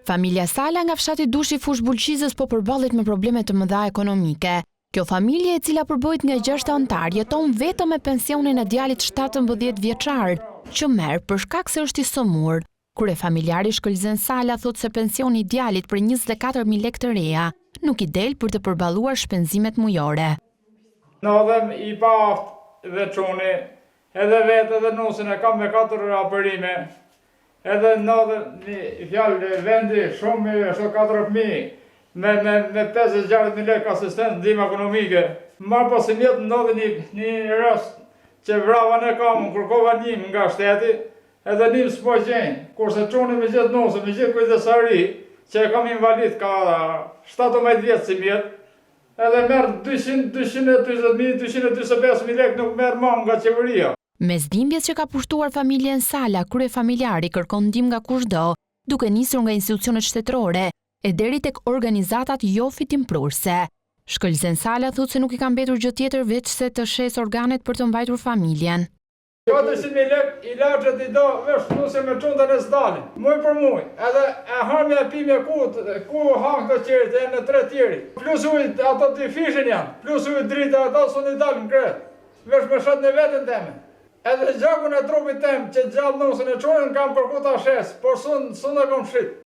Familja Sala nga fshati Dushi Fush Bulqizës po përballet me probleme të mëdha ekonomike. Kjo familje, e cila përbëhet nga 6 antar, jeton vetëm me pensionin e djalit 17 vjeçar, që merr për shkak se është i sëmur. Kryefamiljari Shkëlzen Sala thot se pensioni i djalit për 24.000 lekë të reja nuk i del për të përballuar shpenzimet mujore. Nadhem i paft dhe çuni, edhe vetë edhe nusin e kam me 4 apërime, edhe nadhem një fjalë vendi shumë është 4.000, me 56.000 lekë asistent ndihmë ekonomike. Marë pasimjet ndodhi një rast që vrava në kam, kërkova njëm nga shteti, edhe njëm s'po gjenë, kurse çuni me gjithë nusën, me gjithë kujdesari, që e kam invalid ka 17 vjetë si mjetë, edhe merë 220.000, 225.000 lekë nuk merë ma nga qeveria. Mes dhimbjes që ka pushtuar familjen Sala, kryefamiljari kërkon ndihmë nga kushdo, duke nisur nga institucionet shtetërore e deri tek organizatat jo fitimprurse. Shkëlzen Sala thotë se nuk i ka mbetur gjë tjetër veç se të shes organet për të mbajtur familjen. 400.000 lekë ilaçet i do vesh nuse me çundën e s'dalin, muj për muj, edhe e harmja e pimja ku hang të qerit e në 3 tjeri. Plus ujt ato të fishën janë, plus ujt drita ato s'u dalin kret, vesh me shat në vetën teme. Edhe gjakun e trupit tem që gjallë nusën e çunën kam përku ta shes, por s'unë e kom shit.